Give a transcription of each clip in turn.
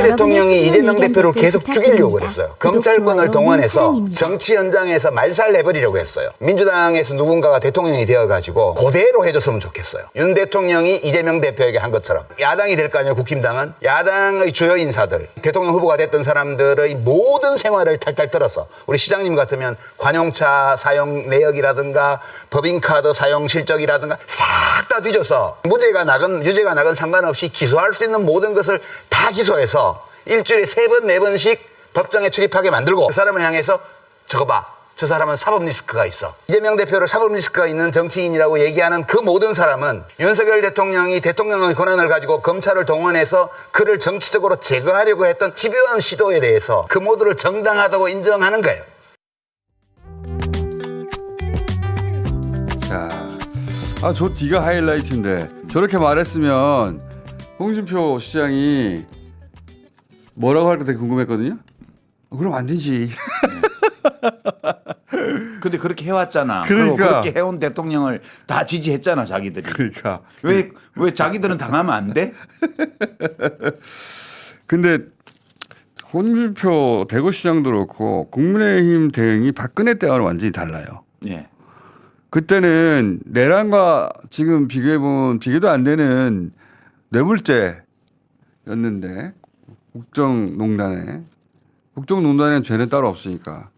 윤석열 대통령이 이재명 대표를 계속 죽이려고 그랬어요. 검찰권을 동원해서 정치 현장에서 말살 내버리려고 했어요. 민주당에서 누군가가 대통령이 되어가지고 그대로 해줬으면 좋겠어요. 윤 대통령이 이재명 대표에게 한 것처럼 야당이 될 거 아니에요. 국힘당은 야당의 주요 인사들, 대통령 후보가 됐던 사람들의 모든 생활을 탈탈 털어서 우리 시장님 같으면 관용차 사용 내역이라든가 법인카드 사용 실적이라든가 싹 다 뒤져서 무죄가 나건 유죄가 나건 상관없이 기소할 수 있는 모든 것을 다 기소해서 일주일에 3번, 4번씩 법정에 출입하게 만들고 그 사람을 향해서 저거 봐. 저 사람은 사법 리스크가 있어. 이재명 대표를 사법 리스크가 있는 정치인이라고 얘기하는 그 모든 사람은 윤석열 대통령이 대통령의 권한을 가지고 검찰을 동원해서 그를 정치적으로 제거하려고 했던 집요한 시도에 대해서 그 모두를 정당하다고 인정하는 거예요. 자, 저 뒤가 하이라이트인데 저렇게 말했으면 홍준표 시장이 뭐라고 할까 되게 궁금했거든요. 그럼 안 되지. 근데 그렇게 해왔잖아. 그러니까. 그리고 그렇게 해온 대통령을 다 지지했잖아, 자기들이. 그러니까. 왜 자기들은 당하면 안 돼? 근데 홍준표 대구시장도 그렇고 국민의힘 대응이 박근혜 때와는 완전히 달라요. 예. 그때는 내란과 지금 비교해보면 비교도 안 되는 뇌물죄였는데 국정농단에는 죄는 따로 없으니까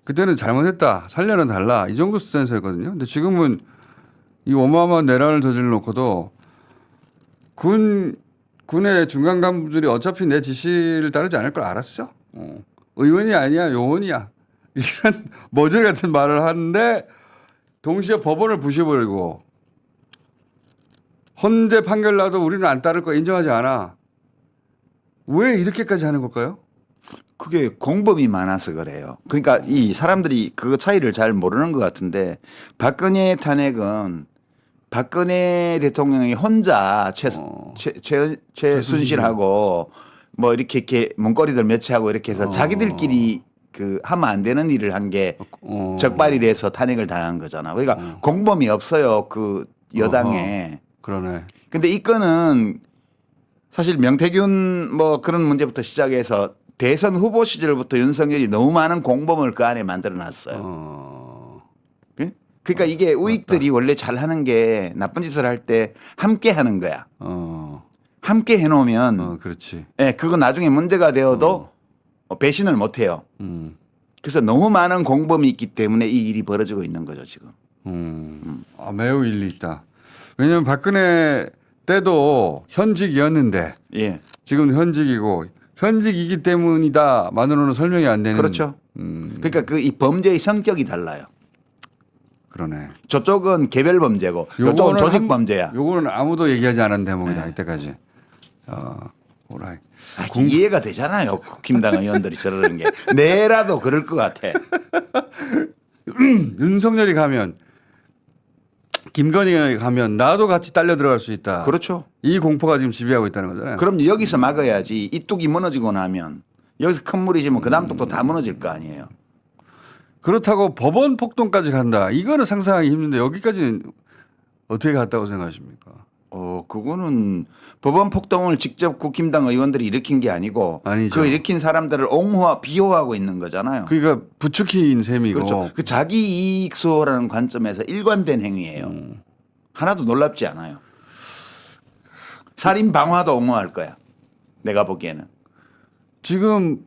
그때는 잘못했다 살려는 달라 이 정도 스탠스였거든요. 근데 지금은 이 어마어마한 내란을 저질러 놓고도 군의 중간 간부들이 어차피 내 지시를 따르지 않을 걸 알았어. 의원이 아니야 요원이야 이런 머저리 같은 말을 하는데 동시에 법원을 부셔버리고 헌재 판결 나도 우리는 안 따를 거 인정하지 않아. 왜 이렇게까지 하는 걸까요? 그게 공범이 많아서 그래요. 그러니까 이 사람들이 그 차이를 잘 모르는 것 같은데 박근혜 탄핵은 박근혜 대통령이 혼자 최순실하고 뭐 이렇게 문거리들 매치하고 이렇게 해서 자기들끼리 그 하면 안 되는 일을 한 게 적발이 돼서 탄핵을 당한 거잖아. 그러니까 공범이 없어요. 그 여당에. 그러네. 근데 이 건은 사실 명태균 뭐 그런 문제부터 시작해서 대선 후보 시절부터 윤석열이 너무 많은 공범을 그 안에 만들어 놨어요. 그러니까 이게 우익들이 원래 잘하는 게 나쁜 짓을 할 때 함께 하는 거야. 함께 해놓으면 그렇지. 예, 그거 나중에 문제가 되어도 배신을 못 해요. 그래서 너무 많은 공범이 있기 때문에 이 일이 벌어지고 있는 거죠, 지금. 매우 일리 있다. 왜냐하면 박근혜 때도 현직이었는데 예. 지금 현직이고 현직이기 때문이다만으로는 설명이 안 되는. 그렇죠. 그러니까 그 이 범죄의 성격이 달라요. 그러네. 저쪽은 개별 범죄고 이쪽은 조직 범죄야. 요거는 아무도 얘기하지 않은 대목이다. 이때까지. 오라이. 이해가 되잖아요. 국힘당 의원들이 저러는 게. 내라도 그럴 것 같아. 윤석열이 가면 김건희가 가면 나도 같이 딸려 들어갈 수 있다. 그렇죠. 이 공포가 지금 지배하고 있다는 거잖아요. 그럼 여기서 막아야지. 이 뚝이 무너지고 나면 여기서 큰 물이 지면 그 다음 뚝도 다 무너질 거 아니에요. 그렇다고 법원 폭동까지 간다. 이거는 상상하기 힘든데 여기까지는 어떻게 갔다고 생각하십니까? 그거는 법원 폭동을 직접 국힘당 의원들이 일으킨 게 아니고 아니죠. 그 일으킨 사람들을 비호하고 있는 거잖아요. 그러니까 부추긴 셈이고. 그렇죠. 그 자기 이익 수호라는 관점에서 일관된 행위예요. 하나도 놀랍지 않아요. 살인 방화도 옹호할 거야. 내가 보기에는. 지금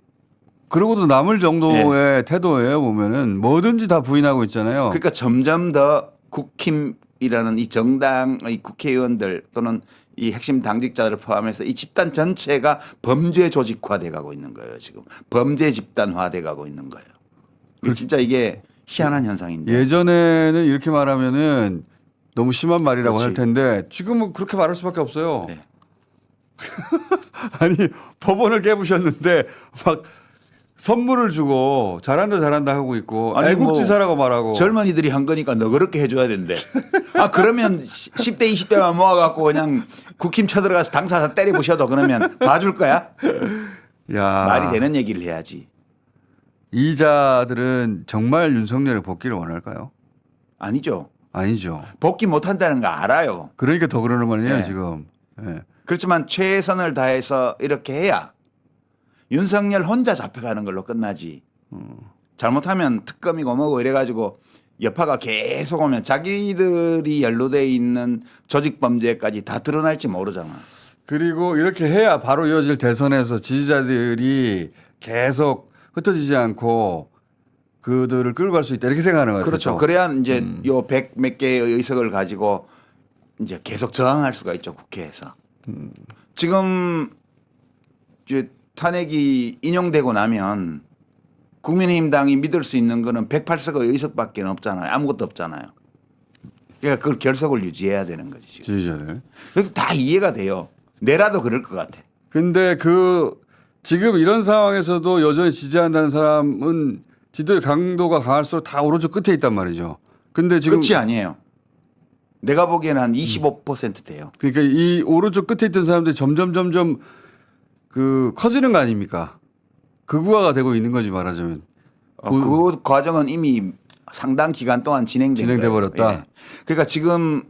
그러고도 남을 정도의 태도예요. 보면은 뭐든지 다 부인하고 있잖아요. 그러니까 점점 더 국힘이라는 이 정당의 국회의원들 또는 이 핵심 당직자들을 포함해서 이 집단 전체가 범죄 조직화돼 가고 있는 거예요. 지금 범죄 집단화돼 가고 있는 거예요. 진짜 이게 희한한 현상인데. 예전에는 이렇게 말하면은 너무 심한 말이라고 그렇지. 할 텐데 지금은 그렇게 말할 수밖에 없어요. 네. 아니 법원을 깨부셨는데 막 선물을 주고 잘한다 하고 있고 아니, 애국지사라고 말하고. 젊은이들이 한 거니까 너 그렇게 해줘야 된대. 그러면 10대 20대만 모아갖고 그냥 국힘 쳐들어가서 당사자 때려부셔도 그러면 봐줄 거야? 야. 말이 되는 얘기를 해야지. 이 자들은 정말 윤석열의 복귀를 원할까요? 아니죠. 아니죠. 복귀 못한다는 거 알아요. 그러니까 더 그러는 거 아니에요 네. 지금. 네. 그렇지만 최선을 다해서 이렇게 해야 윤석열 혼자 잡혀가는 걸로 끝나지. 잘못하면 특검이고 뭐고 이래가지고 여파가 계속 오면 자기들이 연루돼 있는 조직범죄까지 다 드러날지 모르잖아. 그리고 이렇게 해야 바로 이어질 대선에서 지지자들이 계속 흩어지지 않고 그들을 끌고 갈 수 있다 이렇게 생각하는 것 같아요. 그렇죠. 그래야 이제 요 100 몇 개의 의석을 가지고 이제 계속 저항할 수가 있죠, 국회에서. 지금 이제 탄핵이 인용되고 나면 국민의힘당이 믿을 수 있는 거는 108석의 의석밖에 없잖아요. 아무것도 없잖아요. 그러니까 그걸 결석을 유지해야 되는 거지. 지금. 지지자들. 그래서 다 이해가 돼요. 내라도 그럴 것 같아. 근데 지금 이런 상황에서도 여전히 지지한다는 사람은 지도의 강도가 강할수록 다 오른쪽 끝에 있단 말이죠. 근데 지금 끝이 아니에요. 내가 보기에는 한 25% 돼요. 그러니까 이 오른쪽 끝에 있던 사람들이 점점 커지는 거 아닙니까? 극우화가 되고 있는 거지 말하자면. 그 과정은 이미 상당 기간 동안 진행돼 버렸다. 예. 그러니까 지금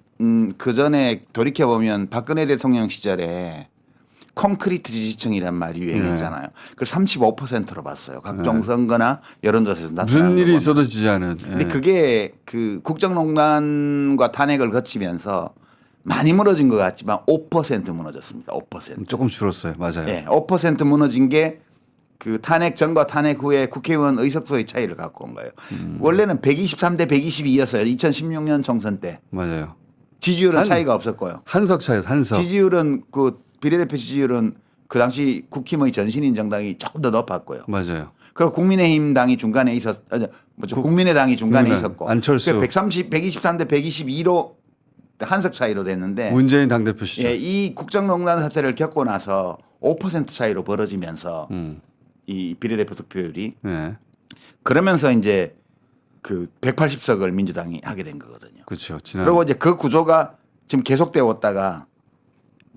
그 전에 돌이켜 보면 박근혜 대통령 시절에 콘크리트 지지층이란 말이 유행했잖아요. 그걸 35%로 봤어요. 각종 선거나 여론조사에서 나타나는 무슨 일이 거 있어도 지지하는. 예. 근데 그게 그 국정농단과 탄핵을 거치면서 많이 무너진 것 같지만 5% 무너졌습니다. 5%. 조금 줄었어요. 맞아요. 예, 5% 무너진 게 그 탄핵 전과 탄핵 후에 국회의원 의석수의 차이를 갖고 온 거예요. 원래는 123대 122였어요. 2016년 총선 때. 맞아요. 지지율은 차이가 없었고요. 한석 차이에서 한석. 지지율은 그 비례대표 지지율은 그 당시 국힘의 전신인 정당이 조금 더 높았고요. 맞아요. 그리고 국민의힘 당이 중간에 국민의당이 중간에 국민의당, 있었고. 안철수. 123대 122로 한석 차이로 됐는데. 문재인 당대표 시절. 예, 이 국정농단 사태를 겪고 나서 5% 차이로 벌어지면서 이 비례대표 득표율이 네. 그러면서 이제 그 180석을 민주당이 하게 된 거거든요. 그렇죠. 지난 그리고 이제 그 구조가 지금 계속되어 왔다가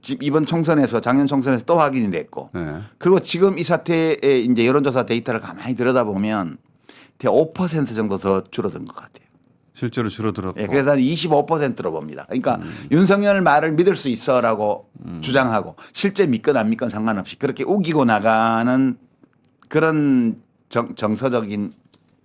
지금 이번 총선에서 작년 총선에서 또 확인이 됐고 네. 그리고 지금 이 사태의 이제 여론조사 데이터를 가만히 들여다보면 5% 정도 더 줄어든 것 같아요. 실제로 줄어들었고. 예, 그래서 한 25%로 봅니다. 그러니까 윤석열 말을 믿을 수 있어라고 주장하고 실제 믿건 안 믿건 상관없이 그렇게 우기고 나가는 그런 정서적인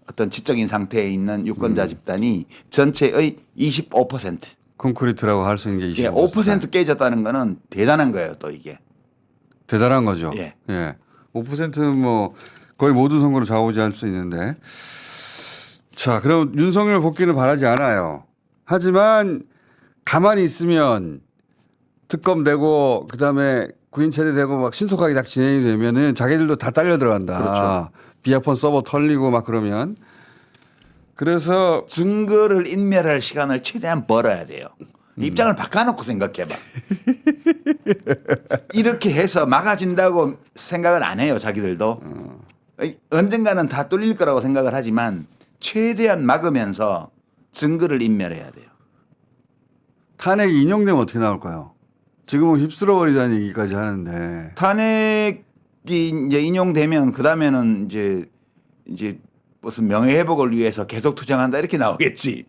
어떤 지적인 상태에 있는 유권자 집단이 전체의 25%. 콘크리트라고 할 수 있는 게 25%. 예, 5% 깨졌다는 거는 대단한 거예요, 또 이게. 대단한 거죠. 예. 5%는 뭐 거의 모든 선거로 좌우지할 수 있는데. 자, 그럼 윤석열 복귀는 바라지 않아요. 하지만 가만히 있으면 특검 되고 그다음에 구인 체제되고 막 신속하게 딱 진행이 되면은 자기들도 다 딸려 들어간다. 그렇죠. 비아폰 서버 털리고 막 그러면. 그래서 증거를 인멸할 시간을 최대한 벌어야 돼요. 입장을 바꿔놓고 생각해봐. 이렇게 해서 막아진다고 생각을 안 해요, 자기들도. 언젠가는 다 뚫릴 거라고 생각을 하지만 최대한 막으면서 증거를 인멸해야 돼요. 탄핵이 인용되면 어떻게 나올까요? 지금은 휩쓸어 버리자는 얘기까지 하는데. 탄핵이 이제 인용되면 그 다음에는 이제 무슨 명예 회복을 위해서 계속 투쟁한다 이렇게 나오겠지.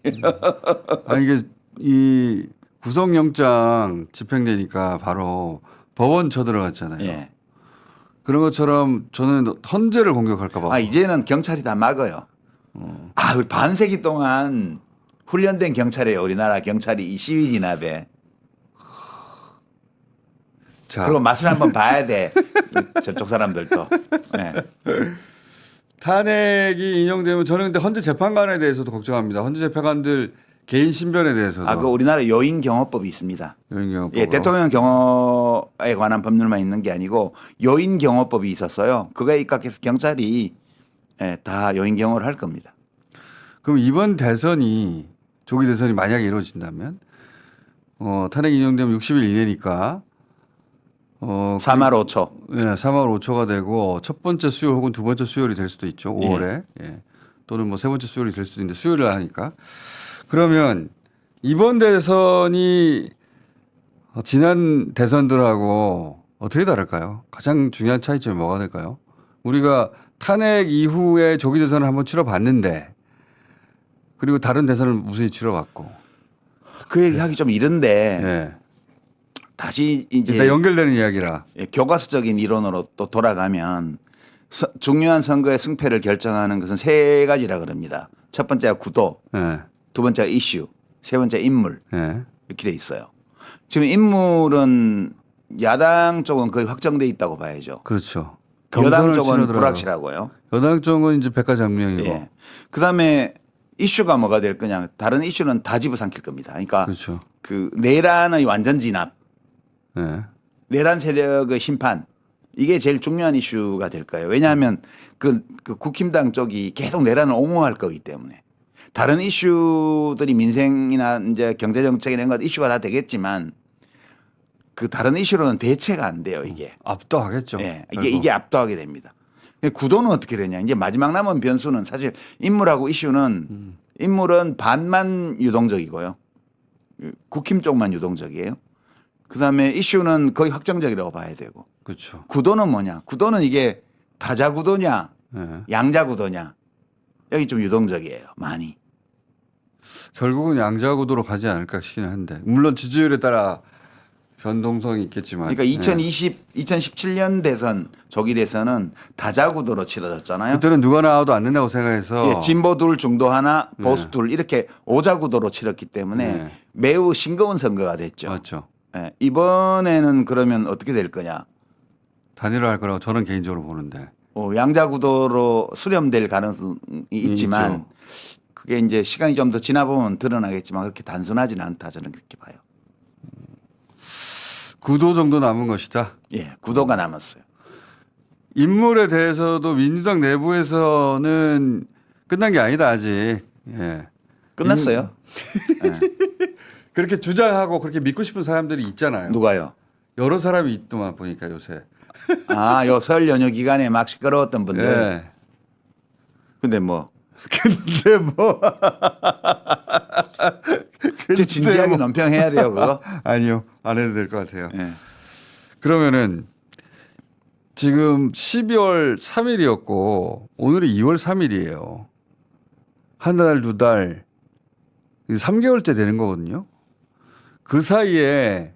아니 이게 이 구속영장 집행되니까 바로 법원 쳐들어갔잖아요. 예. 그런 것처럼 저는 헌재를 공격할까 봐. 이제는 경찰이 다 막아요. 우리 반세기 동안 훈련된 경찰이에요. 우리나라 경찰이 이 시위 진압에. 자, 그리고 맛을 한번 봐야 돼. 저쪽 사람들도. 네. 탄핵이 인용되면 저는 근데 헌재 재판관에 대해서도 걱정합니다. 헌재 재판관들 개인 신변에 대해서도. 그 우리나라 요인 경호법이 있습니다. 요인 경호법으로. 예, 대통령 경호에 관한 법률만 있는 게 아니고 요인 경호법이 있었어요. 그거에 입각해서 경찰이 다 요인 경호를 할 겁니다. 그럼 이번 대선이 조기 대선이 만약에 이루어진다면 탄핵 인용되면 60일 이내니까 3월 5초. 예, 3월 5초가 되고 첫 번째 수요일 혹은 두 번째 수요일이 될 수도 있죠. 5월에. 예. 또는 뭐 세 번째 수요일이 될 수도 있는데 수요일을 하니까. 그러면 이번 대선이 지난 대선들하고 어떻게 다를까요? 가장 중요한 차이점이 뭐가 될까요? 우리가 탄핵 이후에 조기 대선을 한번 치러봤는데 그리고 다른 대선을 무수히 치러봤고. 그 얘기하기 좀 이른데 예. 다시 이제 일단 연결되는 이야기라. 교과서적인 이론으로 또 돌아가면 중요한 선거의 승패를 결정하는 것은 세 가지라 그럽니다. 첫 번째가 구도, 예. 두 번째가 이슈, 세 번째 인물 예. 이렇게 돼 있어요. 지금 인물은 야당 쪽은 거의 확정돼 있다고 봐야죠. 그렇죠. 여당 경선을 쪽은 치르더라고요. 불확실하고요. 여당 쪽은 이제 백가장명이고. 예. 그다음에 이슈가 뭐가 될 거냐? 다른 이슈는 다 집어삼킬 겁니다. 그러니까 그렇죠. 그 내란의 완전 진압, 예. 내란 세력의 심판 이게 제일 중요한 이슈가 될 거예요. 왜냐하면 그 국힘당 쪽이 계속 내란을 옹호할 거기 때문에 다른 이슈들이 민생이나 이제 경제 정책 이런 것 이슈가 다 되겠지만 그 다른 이슈로는 대체가 안 돼요 이게. 압도하겠죠. 예, 결국. 이게 압도하게 됩니다. 구도는 어떻게 되냐? 이제 마지막 남은 변수는 사실 인물하고 이슈는 인물은 반만 유동적이고요. 국힘 쪽만 유동적이에요. 그다음에 이슈는 거의 확정적이라고 봐야 되고. 그렇죠. 구도는 뭐냐? 구도는 이게 다자 구도냐, 예. 양자 구도냐. 여기 좀 유동적이에요. 많이. 결국은 양자구도로 가지 않을까 싶기는 한데 물론 지지율에 따라 변동성이 있겠지만. 그러니까 2017년 대선 조기 대선은 다자 구도로 치러졌잖아요. 그때는 누가 나와도 안 된다고 생각해서. 예, 진보 둘, 중도 하나, 보수 둘 이렇게 오자 구도로 치렀기 때문에 네. 매우 싱거운 선거가 됐죠. 맞죠. 예, 이번에는 그러면 어떻게 될 거냐? 단일화할 거라고 저는 개인적으로 보는데. 양자 구도로 수렴될 가능성이 있지만 있죠. 그게 이제 시간이 좀 더 지나보면 드러나겠지만 그렇게 단순하지는 않다 저는 그렇게 봐요. 구도 정도 남은 것이다. 예, 구도가 남았어요. 인물에 대해서도 민주당 내부에서는 끝난 게 아니다 아직. 예. 끝났어요. 그렇게 주장하고 그렇게 믿고 싶은 사람들이 있잖아요. 누가요? 여러 사람이 있더만 보니까 요새. 요 설 연휴 기간에 막 시끄러웠던 분들. 예. 근데 뭐 근데 뭐 저 진지하게 뭐. 논평해야 돼요 그거. 아니요 안 해도 될 것 같아요. 예. 그러면은 지금 12월 3일이었고 오늘이 2월 3일이에요. 한 달, 두 달, 3개월째 되는 거거든요. 그 사이에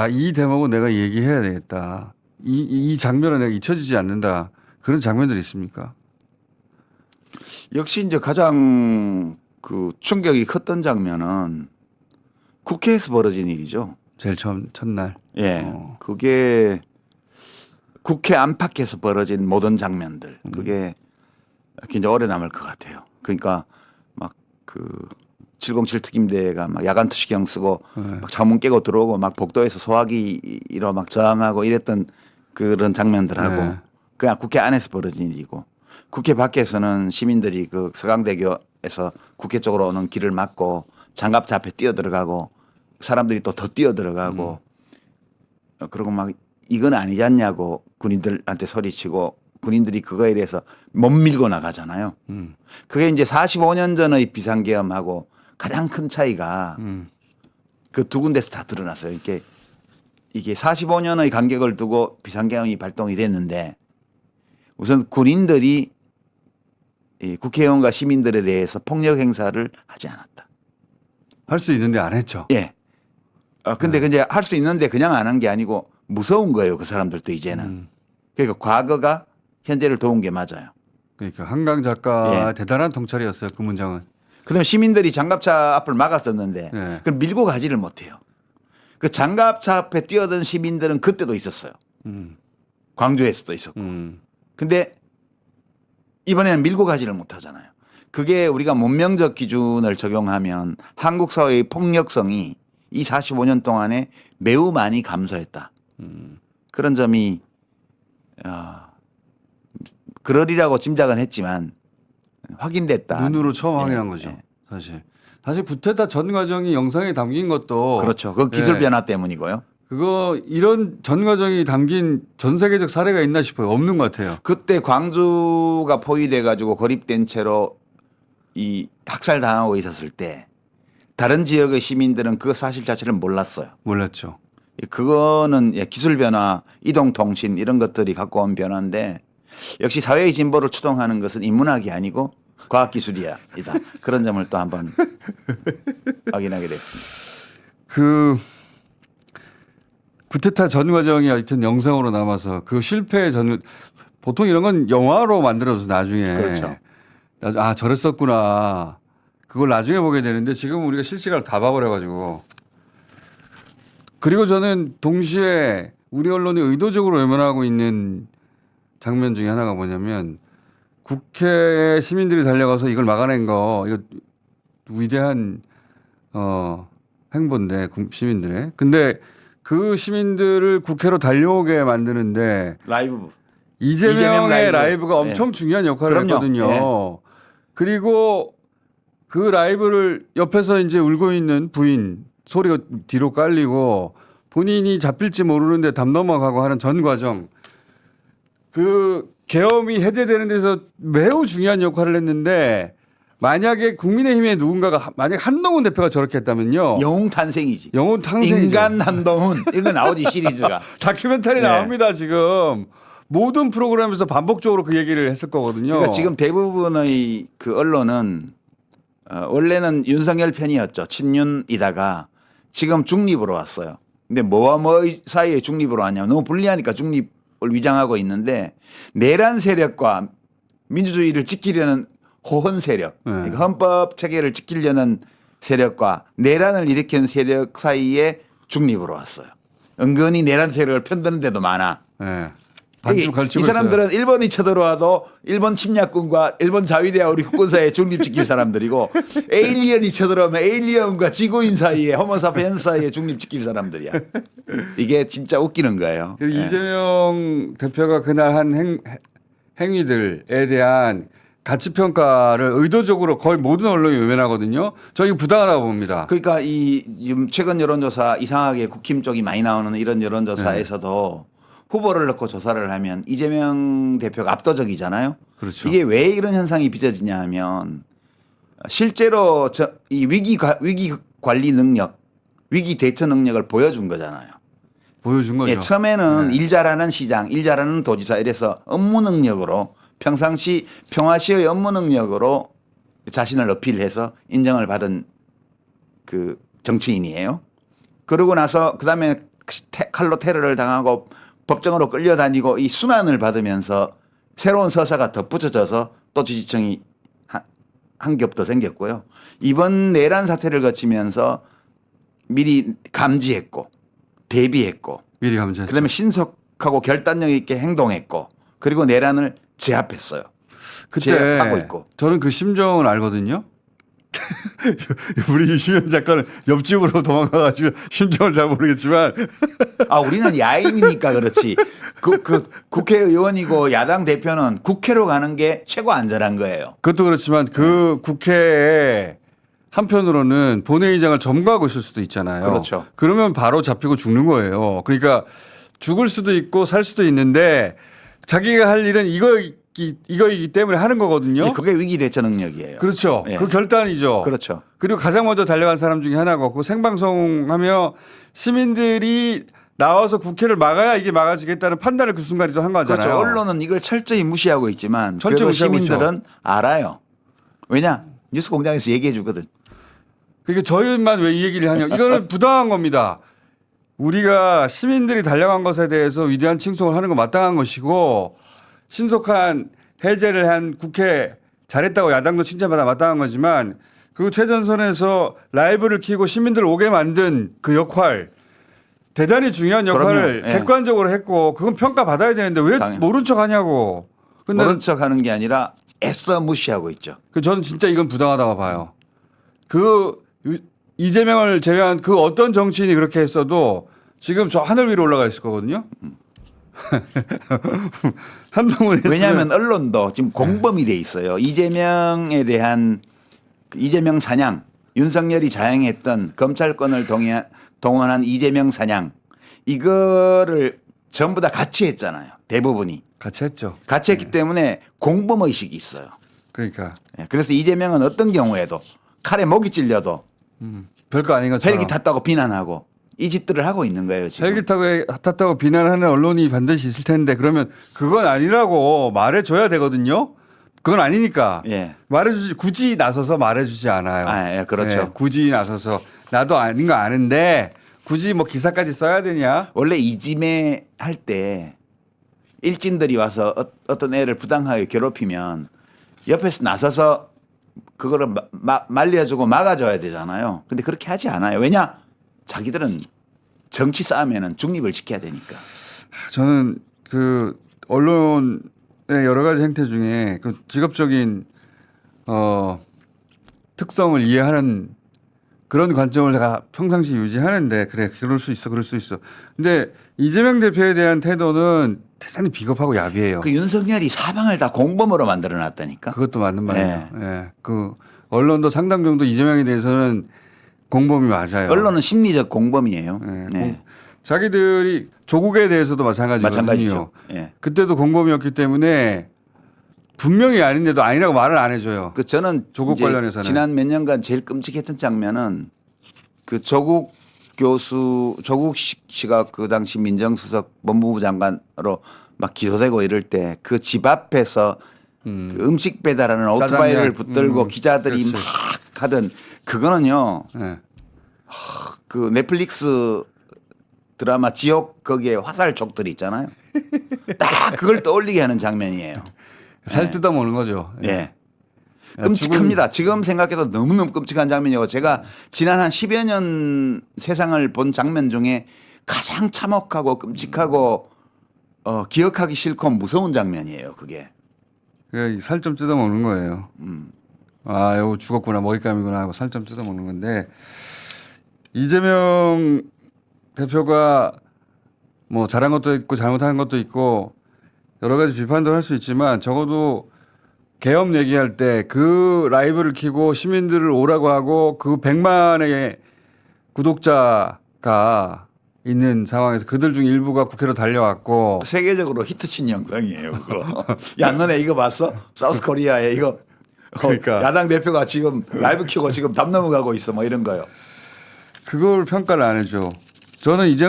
이 대목은 내가 얘기해야 되겠다. 이 장면은 내가 잊혀지지 않는다. 그런 장면들이 있습니까? 역시 이제 가장 그 충격이 컸던 장면은 국회에서 벌어진 일이죠. 제일 첫날. 예. 그게 국회 안팎에서 벌어진 모든 장면들. 그게 굉장히 오래 남을 것 같아요. 그러니까 막 그 707 특임대가 막 야간 투시경 쓰고 막 창문 깨고 들어오고 막 복도에서 소화기로 막 저항하고 이랬던 그런 장면들하고 네. 그냥 국회 안에서 벌어진 일이고 국회 밖에서는 시민들이 그 서강대교에서 국회 쪽으로 오는 길을 막고 장갑차 앞에 뛰어들어가고 사람들이 또 더 뛰어들어가고 그리고 막 이건 아니지 않냐고 군인들한테 소리치고 군인들이 그거에 대해서 못 밀고 나가잖아요. 그게 이제 45년 전의 비상계엄하고 가장 큰 차이가 그 두 군데서 다 드러났어요. 이게 45년의 간격을 두고 비상계엄이 발동이 됐는데 우선 군인들이 이 국회의원과 시민들에 대해서 폭력 행사를 하지 않았다. 할 수 있는데 안 했죠. 예. 근데 이제 할 수 있는데 그냥 안 한 게 아니고 무서운 거예요. 그 사람들도 이제는. 그러니까 과거가 현재를 도운 게 맞아요. 그러니까 한강 작가 예. 대단한 통찰이었어요. 그 문장은. 그다음에 시민들이 장갑차 앞을 막았었는데 네. 그걸 밀고 가지를 못해요. 그 장갑차 앞에 뛰어든 시민들은 그때도 있었어요. 광주에서도 있었고. 근데 이번에는 밀고 가지를 못하잖아요. 그게 우리가 문명적 기준을 적용하면 한국 사회의 폭력성이 이 45년 동안에 매우 많이 감소했다. 그런 점이 그러리라고 짐작은 했지만 확인됐다. 눈으로 처음 예, 확인한 거죠. 예. 사실 구테타 전 과정이 영상에 담긴 것도 그렇죠. 그 기술 예. 변화 때문이고요. 그거 이런 전 과정이 담긴 전 세계적 사례가 있나 싶어요. 없는 것 같아요. 그때 광주가 포위돼 가지고 고립된 채로 이 학살당하고 있었을 때 다른 지역의 시민들은 그 사실 자체를 몰랐어요. 몰랐죠. 그거는 기술 변화, 이동통신 이런 것들이 갖고 온 변화인데 역시 사회의 진보를 추동하는 것은 인문학이 아니고 과학기술이다. 그런 점을 또 한번 확인하게 됐습니다. 구테타 전 과정이 하여튼 영상으로 남아서 그 실패 전 보통 이런 건 영화로 만들어서 나중에 그렇죠. 아 저랬었구나 그걸 나중에 보게 되는데 지금 우리가 실시간을 다 봐버려가지고 그리고 저는 동시에 우리 언론이 의도적으로 외면하고 있는 장면 중에 하나가 뭐냐면 국회에 시민들이 달려가서 이걸 막아낸 거 이거 위대한 행보인데 시민들의 근데 그 시민들을 국회로 달려오게 만드는데 라이브. 이재명의 라이브가 엄청 중요한 역할을 그럼요. 했거든요. 네. 그리고 그 라이브를 옆에서 이제 울고 있는 부인 소리가 뒤로 깔리고 본인이 잡힐지 모르는데 담 넘어가고 하는 전 과정 그 계엄이 해제되는 데서 매우 중요한 역할을 했는데 만약에 국민의힘의 누군가가 만약 한동훈 대표가 저렇게 했다면요. 영웅 탄생이지. 영혼 탕생이죠. 인간 한동훈 이거 나오지 시리즈가. 다큐멘터리 네. 나옵니다 지금. 모든 프로그램에서 반복적으로 그 얘기를 했을 거거든요. 그러니까 지금 대부분의 그 언론은 원래는 윤석열 편이었죠. 친윤이다가 지금 중립으로 왔어요. 근데 뭐와 뭐 사이에 중립으로 왔냐면 너무 불리하니까 중립을 위장하고 있는데 내란 세력과 민주주의를 지키려는 호헌 세력, 그러니까 헌법 체계를 지키려는 세력과 내란을 일으킨 세력 사이에 중립으로 왔어요. 은근히 내란 세력을 편드는 데도 많아. 네. 이 반쯤 갈치고 사람들은 있어요. 일본이 쳐들어와도 일본 침략군과 일본 자위대와 우리 국군 사이에 중립지킬 사람들이고 에일리언이 쳐들어오면 에일리언과 지구인 사이에 호모사피엔스 사이에 중립지킬 사람들이야. 이게 진짜 웃기는 거예요. 그리고 예. 이재명 대표가 그날 한 행위들에 대한 가치 평가를 의도적으로 거의 모든 언론이 외면하거든요. 저 이거 부당하다고 봅니다. 그러니까 이 지금 최근 여론조사 이상하게 국힘 쪽이 많이 나오는 이런 여론조사에서도 후보를 넣고 조사를 하면 이재명 대표가 압도적이잖아요. 그렇죠. 이게 왜 이런 현상이 빚어지냐 하면 실제로 이 위기 관리 능력, 위기 대처 능력을 보여준 거잖아요. 보여준 거죠. 예, 처음에는 네. 일 잘하는 시장, 일 잘하는 도지사 이래서 업무 능력으로 평상시 평화시의 업무 능력으로 자신을 어필해서 인정을 받은 그 정치인이에요. 그러고 나서 그다음에 칼로 테러를 당하고 법정으로 끌려다니고 이 순환을 받으면서 새로운 서사가 덧붙여져서 또 지지층이 한 겹 더 생겼고요. 이번 내란 사태를 거치면서 미리 감지했고 대비했고 미리 감지했죠. 그다음에 신속하고 결단력 있게 행동했고 그리고 내란을 제압했어요. 그때 제압하고 있고. 저는 그 심정을 알거든요. 우리 유시현 작가는 옆집으로 도망가가지고 심정을 잘 모르겠지만 아 우리는 야인이니까 그렇지. 그 국회의원이고 야당 대표는 국회로 가는 게 최고 안전한 거예요. 그것도 그렇지만 그 국회에 한편으로는 본회의장을 점거하고 있을 수도 있잖아요. 그렇죠. 그러면 바로 잡히고 죽는 거예요. 그러니까 죽을 수도 있고 살 수도 있는데 자기가 할 일은 이거이기 때문에 하는 거거든요. 그게 위기 대처 능력이에요. 그렇죠. 예. 그 결단이죠. 그렇죠. 그리고 가장 먼저 달려간 사람 중에 하나고 그 생방송하며 시민들이 나와서 국회를 막아야 이게 막아지겠다는 판단을 그 순간에 한 거잖아요. 그렇죠. 언론은 이걸 철저히 무시하고 있지만 철저히 그래도 무시하고 시민들은 있죠. 알아요. 왜냐? 뉴스공장에서 얘기해 주거든. 그러니까 저희만 왜 이 얘기를 하냐. 이거는 부당한 겁니다. 우리가 시민들이 달려간 것에 대해서 위대한 칭송을 하는 건 마땅한 것이고 신속한 해제를 한 국회 잘했다고 야당도 칭찬받아 마땅한 거지만 그 최전선에서 라이브를 켜고 시민들 오게 만든 그 역할 대단히 중요한 역할을 그럼요. 예. 객관적으로 했고 그건 평가받아야 되는데 왜 당연히. 모른 척 하냐고. 근데 모른 척하는 게 아니라 애써 무시하고 있죠. 저는 진짜 이건 부당하다고 봐요. 이재명을 제외한 그 어떤 정치인이 그렇게 했어도 지금 저 하늘 위로 올라가 있을 거거든요. 한동훈 했으면 왜냐하면 언론도 지금 공범이 돼 있어요. 이재명에 대한 그 이재명 사냥, 윤석열이 자행했던 검찰권을 동원한 이재명 사냥 이거를 전부 다 같이 했잖아요. 대부분이 같이 했죠. 같이 했기 때문에 공범 의식이 있어요. 그러니까 예, 그래서 이재명은 어떤 경우에도 칼에 목이 찔려도 별거 아닌 것처럼 헬기 탔다고 비난하고 이 짓들을 하고 있는 거예요. 지금. 헬기 탔다고 비난하는 언론이 반드시 있을 텐데 그러면 그건 아니라고 말해줘야 되거든요. 그건 아니니까 예. 말해주지 굳이 나서서 말해주지 않아요. 아, 예, 그렇죠. 굳이 나서서 나도 아닌 거 아는데 굳이 뭐 기사까지 써야 되냐? 원래 이지매 할 때 일진들이 와서 어떤 애를 부당하게 괴롭히면 옆에서 나서서 그거를 말려주고 막아줘야 되잖아요. 근데 그렇게 하지 않아요. 왜냐? 자기들은 정치 싸움에는 중립을 지켜야 되니까. 저는 그 언론의 여러 가지 행태 중에 그 직업적인 특성을 이해하는 그런 관점을 내가 평상시 유지하는데 그래 그럴 수 있어 그럴 수 있어. 근데 이재명 대표에 대한 태도는 대단히 비겁하고 야비해요. 그 윤석열이 사방을 다 공범으로 만들어놨다니까. 그것도 맞는 말이에요. 예. 그 언론도 상당 정도 이재명에 대해서는 공범이 맞아요. 언론은 심리적 공범이에요. 예. 네. 자기들이 조국에 대해서도 마찬가지거든요. 마찬가지죠. 예. 그때도 공범이었기 때문에 분명히 아닌데도 아니라고 말을 안 해줘요. 그 저는 조국 이제 관련해서는. 지난 몇 년간 제일 끔찍했던 장면은 그 조국 씨가 그 당시 민정수석 법무부 장관으로 막 기소되고 이럴 때 그 집 앞에서 그 음식 배달하는 오토바이를 짜장면. 붙들고 기자들이 그렇지. 막 하던 그거는요. 예. 그 넷플릭스 드라마 지옥 거기에 화살촉들이 있잖아요. 딱 그걸 떠올리게 하는 장면이에요. 살 뜯어 먹는 거죠. 예. 예. 끔찍합니다. 지금 생각해도 너무너무 끔찍한 장면이고 제가 지난 한 10여 년 세상을 본 장면 중에 가장 참혹하고 끔찍하고 기억하기 싫고 무서운 장면이에요. 그게. 살 좀 뜯어 먹는 거예요. 아, 이거 죽었구나 먹잇감이구나 하고 살 좀 뜯어 먹는 건데 이재명 대표가 뭐 잘한 것도 있고 잘못한 것도 있고 여러 가지 비판도 할 수 있지만 적어도 계엄 얘기할 때 그 라이브를 켜고 시민들을 오라고 하고 그 100만의 구독자가 있는 상황에서 그들 중 일부가 국회로 달려왔고 세계적으로 히트친 영상이에요. 그거. 야 너네 이거 봤어? 사우스 코리아에 이거 그러니까. 야당 대표가 지금 라이브 켜고 지금 담 넘어가고 있어 뭐 이런 거요. 그걸 평가를 안 해줘. 저는 이제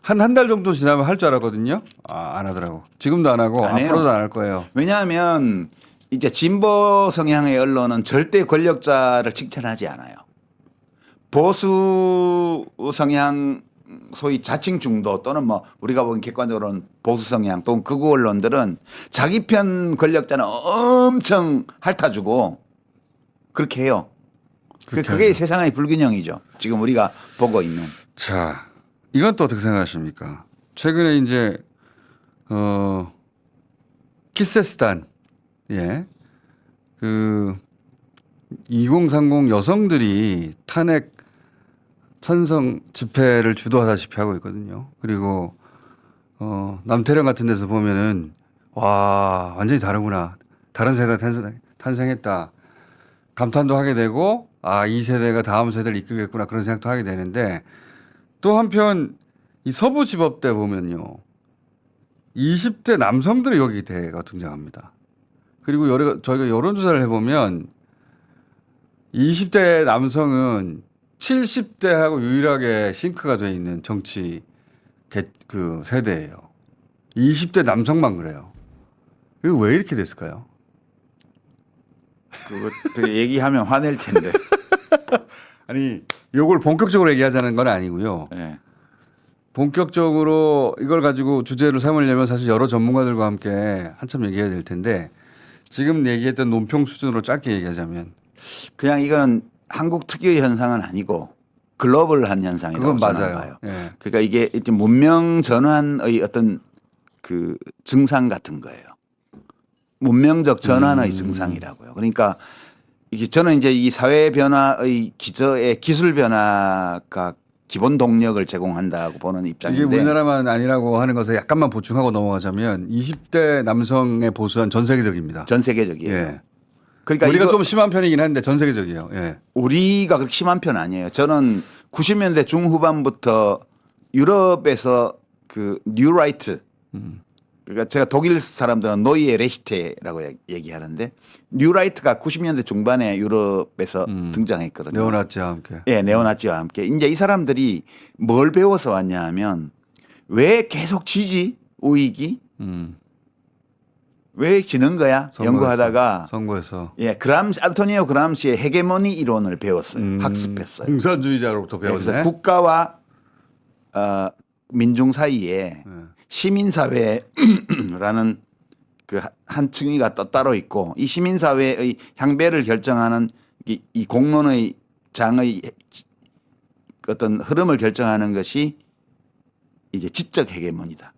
한 달 정도 지나면 할 줄 알았거든요. 아, 안 하더라고. 지금도 안 하고 안 해요. 앞으로도 안 할 거예요. 왜냐하면 이제 진보 성향의 언론은 절대 권력자를 칭찬하지 않아요. 보수 성향 소위 자칭 중도 또는 뭐 우리가 보기엔 객관적으로는 보수 성향 또는 극우 언론들은 자기 편 권력자는 엄청 핥아주고 그렇게 해요. 그게 세상의 불균형이죠. 지금 우리가 보고 있는. 자, 이건 또 어떻게 생각하십니까? 최근에 이제 키세스탄 그 2030 여성들이 탄핵 찬성 집회를 주도하다시피 하고 있거든요. 그리고 남태령 같은 데서 보면은 와 완전히 다르구나. 다른 세대가 탄생했다. 감탄도 하게 되고 아 이 세대가 다음 세대를 이끌겠구나 그런 생각도 하게 되는데 또 한편 이 서부지법대 보면요. 20대 남성들이 여기 대가 등장합니다. 그리고 저희가 여론조사를 해보면 20대 남성은 70대하고 유일하게 싱크가 돼 있는 정치 그 세대예요. 20대 남성만 그래요. 이거 왜 이렇게 됐을까요? 그거 되게 얘기하면 화낼 텐데. 아니 이걸 본격적으로 얘기하자는 건 아니고요. 네. 본격적으로 이걸 가지고 주제를 삼으려면 사실 여러 전문가들과 함께 한참 얘기해야 될 텐데 지금 얘기했던 논평 수준으로 짧게 얘기하자면 그냥 이거는 한국 특유의 현상은 아니고 글로벌한 현상이라고 그건 저는 맞아요. 봐요. 예. 그러니까 이게 이제 문명 전환의 어떤 그 증상 같은 거예요. 문명적 전환의 증상이라고요. 그러니까 이게 저는 이제 이 사회 변화의 기저에 기술 변화가 기본 동력을 제공한다고 보는 이게 입장인데 우리나라만 아니라고 하는 것을 약간만 보충하고 넘어가자면 20대 남성의 보수는 전 세계적입니다. 전 세계적이에요. 예. 그러니까 우리가 이거 좀 심한 편이긴 한데 전 세계적이에요. 예. 우리가 그렇게 심한 편 아니에요. 저는 90년대 중후반부터 유럽에서 그 뉴라이트 그러니까 제가 독일 사람들은 노이에 레히테라고 얘기하는데 뉴라이트가 90년대 중반에 유럽에서 등장했거든요. 네오나치와 함께. 예, 네오나치와 함께. 이제 이 사람들이 뭘 배워서 왔냐 하면 왜 계속 지지 우익이 왜 지는 거야? 연구하다가 선거에서 예, 안토니오 그람시의 헤게모니 이론을 배웠어요. 학습했어요. 공산주의자로부터 그래서 배웠네. 국가와 민중 사이에 시민사회라는 그 한 층위가 따로 있고 이 시민사회의 향배를 결정하는 이 공론의 장의 어떤 흐름을 결정하는 것이 이제 지적 헤게모니다.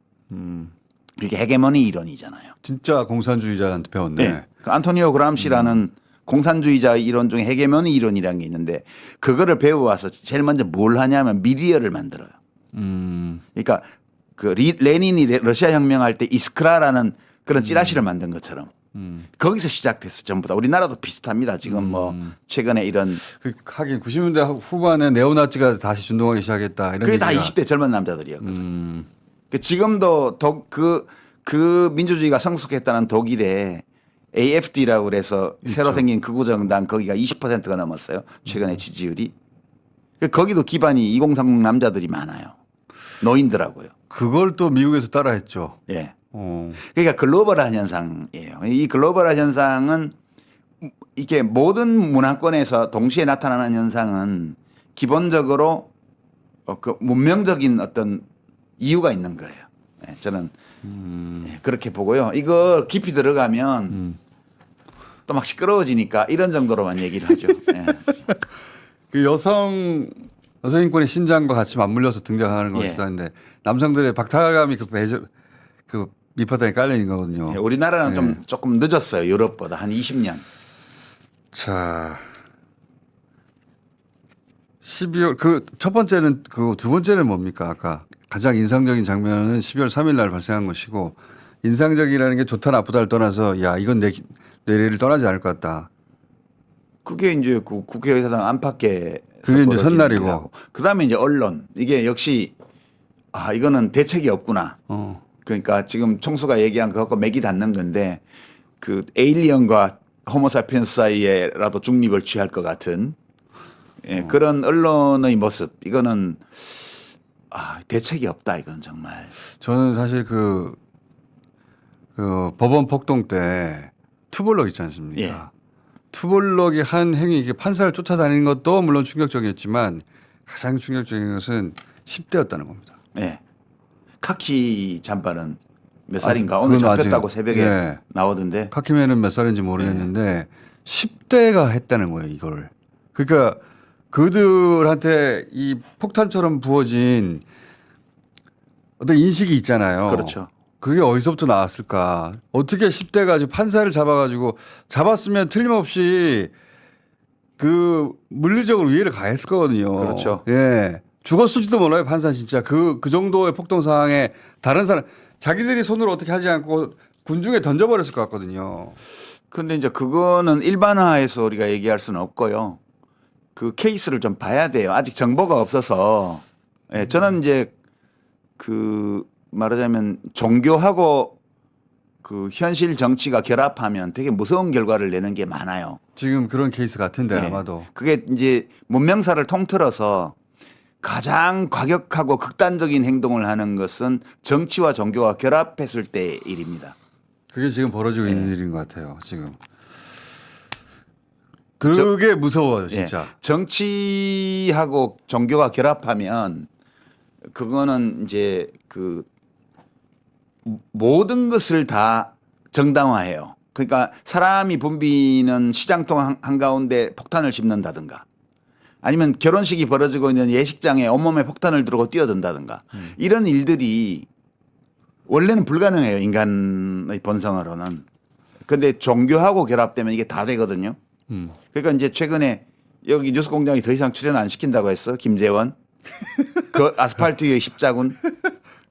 이게 헤게모니 이론이잖아요. 진짜 공산주의자한테 배웠네. 네. 그 안토니오 그람시라는 공산주의자 이론 중에 헤게모니 이론이라는 게 있는데 그거를 배워와서 제일 먼저 뭘 하냐면 미디어를 만들어요. 그러니까 그 레닌이 러시아 혁명할 때 이스크라라는 그런 찌라시를 만든 것처럼 거기서 시작됐어 전부 다. 우리나라도 비슷합니다. 지금 뭐 최근에 이런 그 하긴 90년대 후반에 네오나치가 다시 준동하기 시작했다. 이런 그게 다 얘기가. 20대 젊은 남자들이었거든. 그 지금도 그 민주주의가 성숙했다는 독일에 AFD라고 그래서 새로 생긴 극우정당 거기가 20%가 넘었어요. 최근에 지지율이. 거기도 기반이 2030 남자들이 많아요. 노인들하고요. 그걸 또 미국에서 따라했죠. 예. 어. 그러니까 글로벌한 현상이에요. 이 글로벌한 현상은 이게 모든 문화권에서 동시에 나타나는 현상은 기본적으로 그 문명적인 어떤 이유가 있는 거예요. 예, 저는 예, 그렇게 보고요. 이거 깊이 들어가면 또 막 시끄러워지니까 이런 정도로만 얘기를 하죠. 예. 그 여성 인권의 신장과 같이 맞물려서 등장하는 예. 것이 있는데 남성들의 박탈감이 그 밑바닥에 깔려 있는 거거든요. 예, 우리나라는 예. 좀 조금 늦었어요. 유럽보다 한 20년. 자, 12월 그 첫 번째는 그 두 번째는 뭡니까? 아까 가장 인상적인 장면은 12월 3일 날 발생한 것이고 인상적이라는 게 좋다 나쁘다를 떠나서 야 이건 내 뇌리를 떠나지 않을 것 같다. 그게 이제 그 국회의사당 안팎에 그게 이제 첫날이고. 그다음에 이제 언론 이게 역시 이거는 대책이 없구나. 어. 그러니까 지금 총수가 얘기한 그것과 맥이 닿는 건데 그 에일리언과 호모사피엔스 사이에라도 중립을 취할 것 같은 예, 그런 언론의 모습 이거는 대책이 없다 이건 정말. 저는 사실 그 법원 폭동 때 투블럭 있지 않습니까? 예. 투블럭이 한 행위 이게 판사를 쫓아다니는 것도 물론 충격적이었지만 가장 충격적인 것은 10대였다는 겁니다. 예. 카키 잠바는 몇 살인가 아, 오늘 그건 잡혔다고 아직, 새벽에 예. 나오던데. 카키맨은 몇 살인지 모르겠는데 10대가 했다는 거예요, 이걸. 그러니까 그들한테 이 폭탄처럼 부어진 어떤 인식이 있잖아요. 그렇죠. 그게 어디서부터 나왔을까? 어떻게 10대가 지금 판사를 잡아가지고 잡았으면 틀림없이 그 물리적으로 위해를 가했을 거거든요. 그렇죠. 예. 죽었을지도 몰라요, 판사 진짜. 그 정도의 폭동 상황에 다른 사람, 자기들이 손으로 어떻게 하지 않고 군중에 던져버렸을 것 같거든요. 근데 이제 그거는 일반화해서 우리가 얘기할 수는 없고요. 그 케이스를 좀 봐야 돼요. 아직 정보가 없어서. 예, 저는 이제 그 말하자면 종교하고 그 현실 정치가 결합하면 되게 무서운 결과를 내는 게 많아요. 지금 그런 케이스 같은데 예. 아마도. 그게 이제 문명사를 통틀어서 가장 과격하고 극단적인 행동을 하는 것은 정치와 종교가 결합했을 때의 일입니다. 그게 지금 벌어지고 있는 일인 것 같아요. 지금. 그게 무서워요, 진짜. 예. 정치하고 종교가 결합하면 그거는 이제 그 모든 것을 다 정당화해요. 그러니까 사람이 붐비는 시장통 한가운데 폭탄을 씹는다든가 아니면 결혼식이 벌어지고 있는 예식장에 온몸에 폭탄을 들고 뛰어든다든가 이런 일들이 원래는 불가능해요. 인간의 본성으로는. 근데 종교하고 결합되면 이게 다 되거든요. 그러니까 이제 최근에 여기 뉴스공장이 더 이상 출연 안 시킨다고 했어. 김재원. 그 아스팔트 위의 십자군.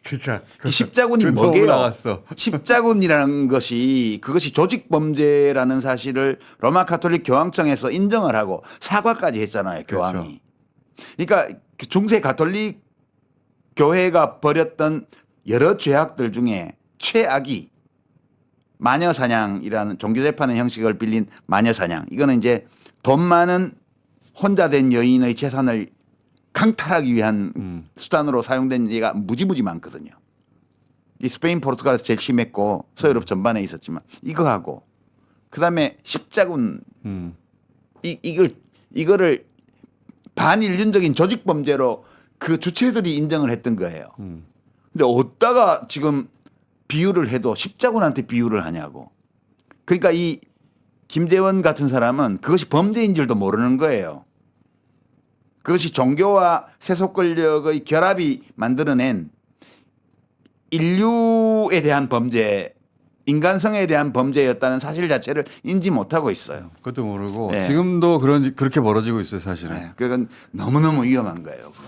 그러니까 그 십자군이 그 뭐게요? 나왔어. 십자군이라는 것이 그것이 조직 범죄라는 사실을 로마 가톨릭 교황청에서 인정을 하고 사과까지 했잖아요. 교황이. 그러니까 그 중세 가톨릭 교회가 벌였던 여러 죄악들 중에 최악이 마녀사냥이라는 종교재판의 형식을 빌린 마녀사냥. 이거는 이제 돈 많은 혼자 된 여인의 재산을 강탈하기 위한 수단으로 사용된 예가 무지무지 많거든요. 이 스페인, 포르투갈에서 제일 심했고 서유럽 전반에 있었지만 이거하고 그다음에 십자군 이거를 반인륜적인 조직 범죄로 그 주체들이 인정을 했던 거예요. 근데 어디다가 지금 비유를 해도 십자군한테 비유를 하냐고. 그러니까 이 김재원 같은 사람은 그것이 범죄인 줄도 모르는 거예요. 그것이 종교와 세속 권력의 결합이 만들어낸 인류에 대한 범죄, 인간성에 대한 범죄였다는 사실 자체를 인지 못하고 있어요. 그것도 모르고 네. 지금도 그렇게 벌어지고 있어요, 사실은. 네, 그건 너무너무 위험한 거예요. 그건.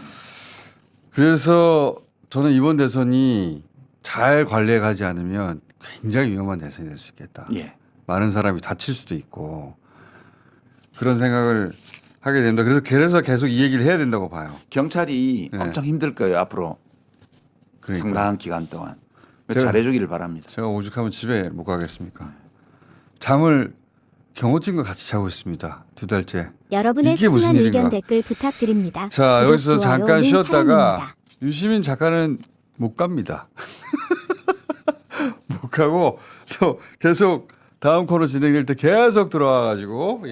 그래서 저는 이번 대선이 잘 관리해 가지 않으면 굉장히 위험한 대선이 될 수 있겠다. 예. 많은 사람이 다칠 수도 있고 그런 생각을 하게 됩니다. 그래서 계속 이 얘기를 해야 된다고 봐요. 경찰이 네. 엄청 힘들 거예요. 앞으로 그러니까. 상당한 기간 동안. 제가- 잘해주기를 바랍니다. 제가 오죽하면 집에 못 가겠습니까? 잠을 경호팀과 같이 자고 있습니다. 2달째. 여러분의 이게 무슨 소중한 일인가? 의견 댓글 부탁드립니다. 자, 구독, 여기서 좋아요, 잠깐 는 쉬었다가 사랑입니다. 유시민 작가는 못 갑니다. 못 가고 또 계속 다음 코너 진행될 때 계속 들어와 가지고